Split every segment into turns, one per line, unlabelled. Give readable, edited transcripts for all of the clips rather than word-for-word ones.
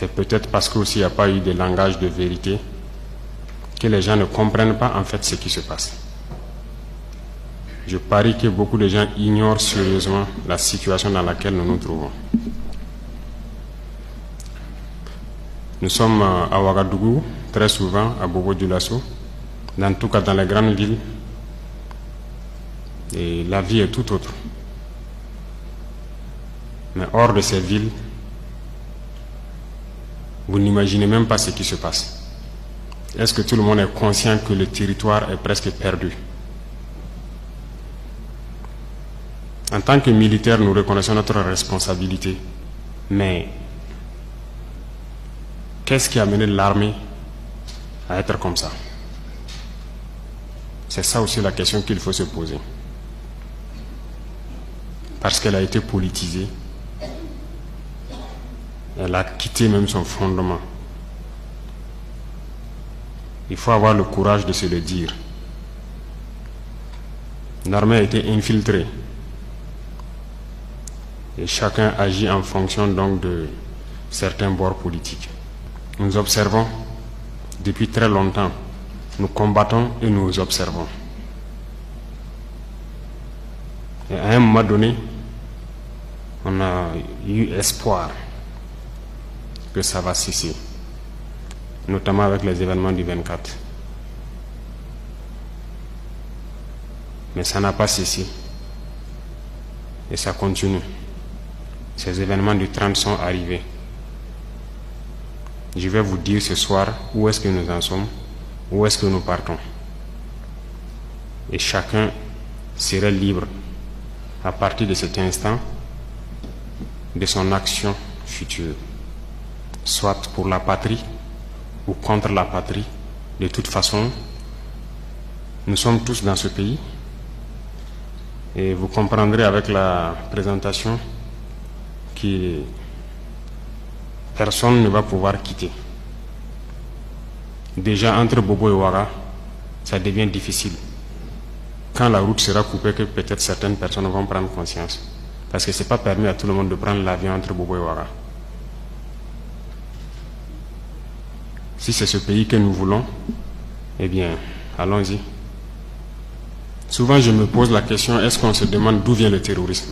C'est peut-être parce qu'il n'y a pas eu de langage de vérité que les gens ne comprennent pas en fait ce qui se passe. Je parie que beaucoup de gens ignorent sérieusement la situation dans laquelle nous nous trouvons. Nous sommes à Ouagadougou, très souvent à Bobo-Dioulasso, en tout cas dans les grandes villes, et la vie est tout autre. Mais hors de ces villes, vous n'imaginez même pas ce qui se passe. Est-ce que tout le monde est conscient que le territoire est presque perdu? En tant que militaires, nous reconnaissons notre responsabilité. Mais qu'est-ce qui a mené l'armée à être comme ça? C'est ça aussi la question qu'il faut se poser. Parce qu'elle a été politisée. Elle a quitté même son fondement. Il faut avoir le courage de se le dire. L'armée a été infiltrée. Et chacun agit en fonction donc de certains bords politiques. Nous observons depuis très longtemps. Nous combattons et nous observons. Et à un moment donné, on a eu espoir que ça va cesser, notamment avec les événements du 24. Mais ça n'a pas cessé. Et ça continue. Ces événements du 30 sont arrivés. Je vais vous dire ce soir où est-ce que nous en sommes, où est-ce que nous partons. Et chacun serait libre, à partir de cet instant, de son action future. Soit pour la patrie ou contre la patrie. De toute façon, nous sommes tous dans ce pays. Et vous comprendrez avec la présentation que personne ne va pouvoir quitter. Déjà entre Bobo et Ouaga, ça devient difficile. Quand la route sera coupée, que peut-être certaines personnes vont prendre conscience. Parce que ce n'est pas permis à tout le monde de prendre l'avion entre Bobo et Ouaga. Si c'est ce pays que nous voulons, eh bien, allons-y. Souvent, je me pose la question, est-ce qu'on se demande d'où vient le terrorisme?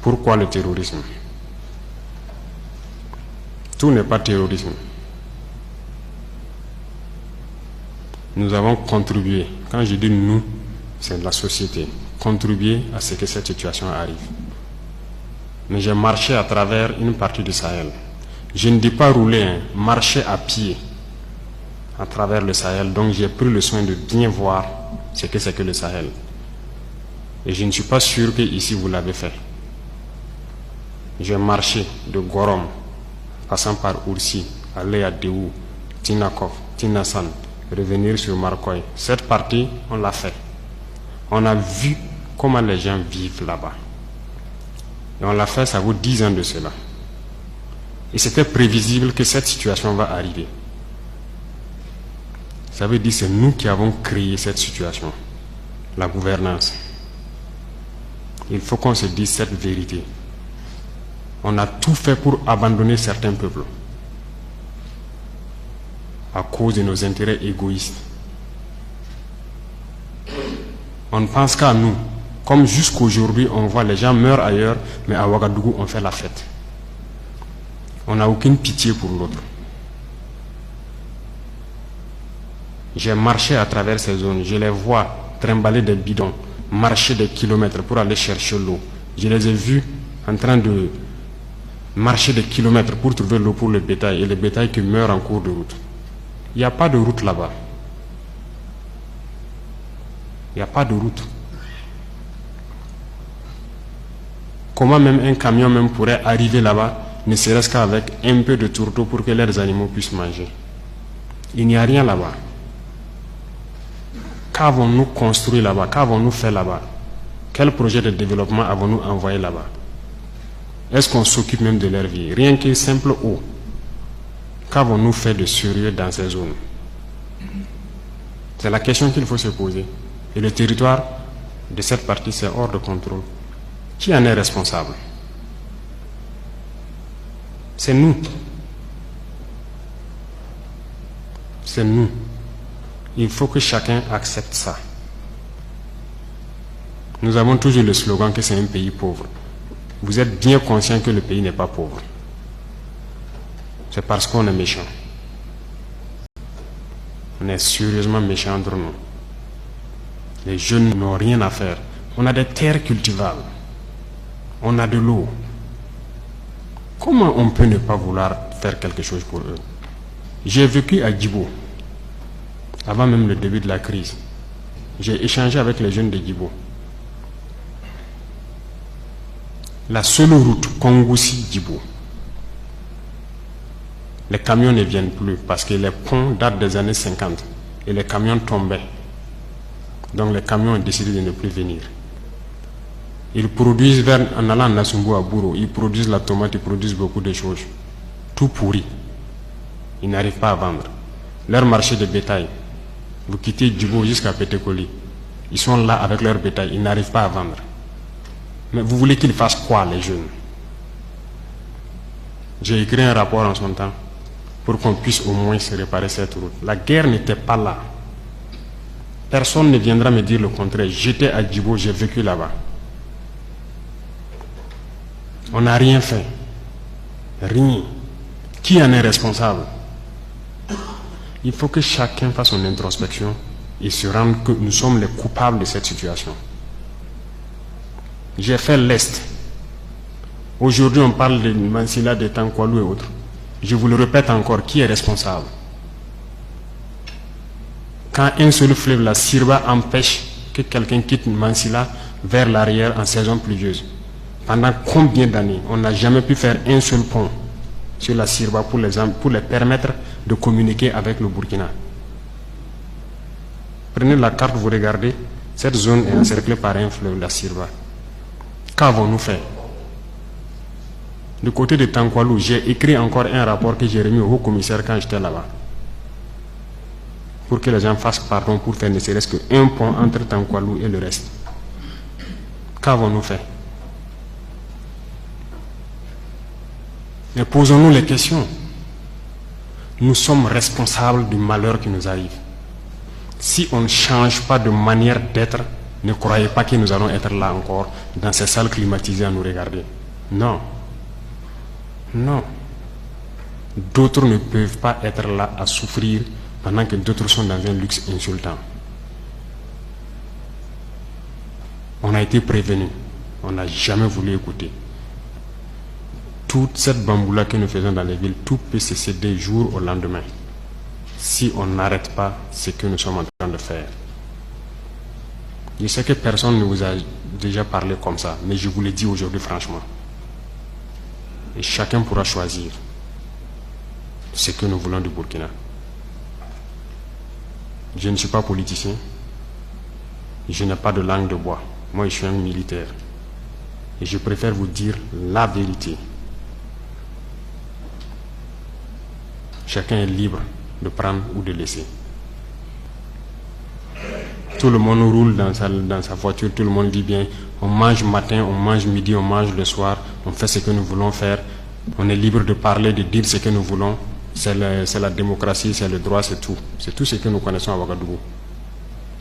Pourquoi le terrorisme? Tout n'est pas terrorisme. Nous avons contribué, quand je dis nous, c'est la société, contribué à ce que cette situation arrive. Mais j'ai marché à travers une partie du Sahel. Je ne dis pas rouler, marcher à pied à travers le Sahel. Donc j'ai pris le soin de bien voir ce que c'est que le Sahel. Et je ne suis pas sûr que ici vous l'avez fait. J'ai marché de Gorom, passant par Oursi, aller à Déou, Tinakov, Tinasan, revenir sur Marcoy. Cette partie, on l'a fait. On a vu comment les gens vivent là-bas. Et on l'a fait, ça vaut 10 ans de cela. Et c'était prévisible que cette situation va arriver. Ça veut dire que c'est nous qui avons créé cette situation. La gouvernance. Il faut qu'on se dise cette vérité. On a tout fait pour abandonner certains peuples à cause de nos intérêts égoïstes. On ne pense qu'à nous. Comme jusqu'aujourd'hui, on voit les gens meurent ailleurs, mais à Ouagadougou, on fait la fête. On n'a aucune pitié pour l'autre. J'ai marché à travers ces zones. Je les vois trimballer des bidons, marcher des kilomètres pour aller chercher l'eau. Je les ai vus en train de marcher des kilomètres pour trouver l'eau pour le bétail et le bétail qui meurt en cours de route. Il n'y a pas de route là-bas. Il n'y a pas de route. Comment même un camion même pourrait arriver là-bas, ne serait-ce qu'avec un peu de tourteau pour que leurs animaux puissent manger? Il n'y a rien là-bas. Qu'avons-nous construit là-bas? Qu'avons-nous fait là-bas? Quel projet de développement avons-nous envoyé là-bas? Est-ce qu'on s'occupe même de leur vie? Rien que simple eau. Qu'avons-nous fait de sérieux dans ces zones? C'est la question qu'il faut se poser. Et le territoire de cette partie, c'est hors de contrôle. Qui en est responsable? C'est nous. C'est nous. Il faut que chacun accepte ça. Nous avons toujours le slogan que c'est un pays pauvre. Vous êtes bien conscient que le pays n'est pas pauvre. C'est parce qu'on est méchant. On est sérieusement méchant entre nous. Les jeunes n'ont rien à faire. On a des terres cultivables. On a de l'eau. Comment on peut ne pas vouloir faire quelque chose pour eux? J'ai vécu à Djibo, avant même le début de la crise. J'ai échangé avec les jeunes de Djibo. La seule route Kongoussi-Djibo, les camions ne viennent plus parce que les ponts datent des années 50 et les camions tombaient. Donc les camions ont décidé de ne plus venir. Ils produisent, en allant à Nassumbo, à Bouro, ils produisent la tomate, ils produisent beaucoup de choses. Tout pourri. Ils n'arrivent pas à vendre. Leur marché de bétail, vous quittez Djibo jusqu'à Pétékoli, ils sont là avec leur bétail, ils n'arrivent pas à vendre. Mais vous voulez qu'ils fassent quoi, les jeunes? J'ai écrit un rapport en son temps pour qu'on puisse au moins se réparer cette route. La guerre n'était pas là. Personne ne viendra me dire le contraire. J'étais à Djibo, j'ai vécu là-bas. On n'a rien fait. Rien. Qui en est responsable? Il faut que chacun fasse son introspection et se rende que nous sommes les coupables de cette situation. J'ai fait l'Est. Aujourd'hui, on parle de Mansilla, de Tankwalou et autres. Je vous le répète encore, qui est responsable? Quand un seul fleuve, la Sirba, empêche que quelqu'un quitte Mansilla vers l'arrière en saison pluvieuse, pendant combien d'années on n'a jamais pu faire un seul pont sur la Sirba pour les permettre de communiquer avec le Burkina? Prenez la carte, vous regardez, cette zone est encerclée par un fleuve, la Sirba. Qu'avons-nous fait? Du côté de Tankwalou, j'ai écrit encore un rapport que j'ai remis au haut-commissaire quand j'étais là-bas, pour que les gens fassent pardon pour faire ne serait-ce qu'un pont entre Tankwalou et le reste. Qu'avons-nous fait? Mais posons-nous les questions. Nous sommes responsables du malheur qui nous arrive. Si on ne change pas de manière d'être, ne croyez pas que nous allons être là encore, dans ces salles climatisées à nous regarder. Non. Non. D'autres ne peuvent pas être là à souffrir pendant que d'autres sont dans un luxe insultant. On a été prévenus. On n'a jamais voulu écouter. Toute cette bamboula que nous faisons dans les villes, tout peut se céder jour au lendemain, si on n'arrête pas ce que nous sommes en train de faire. Je sais que personne ne vous a déjà parlé comme ça, mais je vous le dis aujourd'hui franchement. Et chacun pourra choisir ce que nous voulons du Burkina. Je ne suis pas politicien. Je n'ai pas de langue de bois. Moi, je suis un militaire. Et je préfère vous dire la vérité. Chacun est libre de prendre ou de laisser. Tout le monde roule dans sa voiture, tout le monde vit bien. On mange matin, on mange midi, on mange le soir. On fait ce que nous voulons faire. On est libre de parler, de dire ce que nous voulons. C'est la démocratie, c'est le droit, c'est tout. C'est tout ce que nous connaissons à Ouagadougou.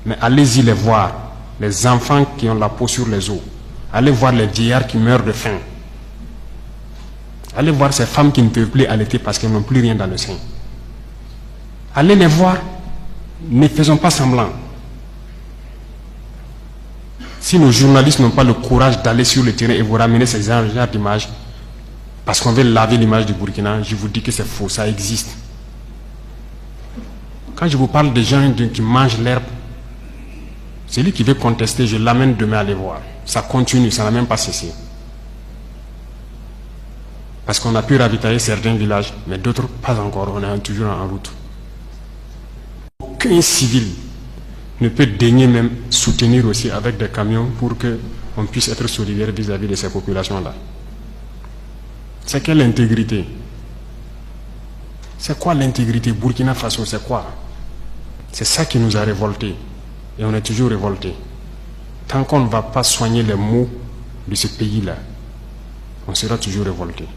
Mais allez-y les voir. Les enfants qui ont la peau sur les os. Allez voir les vieillards qui meurent de faim. Allez voir ces femmes qui ne peuvent plus allaiter parce qu'elles n'ont plus rien dans le sein. Allez les voir. Ne faisons pas semblant. Si nos journalistes n'ont pas le courage d'aller sur le terrain et vous ramener ces genres d'images, parce qu'on veut laver l'image du Burkina, je vous dis que c'est faux, ça existe. Quand je vous parle de gens qui mangent l'herbe, celui qui veut contester, je l'amène demain à les voir. Ça continue, ça n'a même pas cessé. Parce qu'on a pu ravitailler certains villages, mais d'autres pas encore, on est toujours en route. Aucun civil ne peut daigner même soutenir aussi avec des camions pour qu'on puisse être solidaire vis-à-vis de ces populations-là. C'est quelle intégrité? C'est quoi l'intégrité? Burkina Faso, c'est quoi? C'est ça qui nous a révoltés. Et on est toujours révoltés. Tant qu'on ne va pas soigner les maux de ce pays-là, on sera toujours révoltés.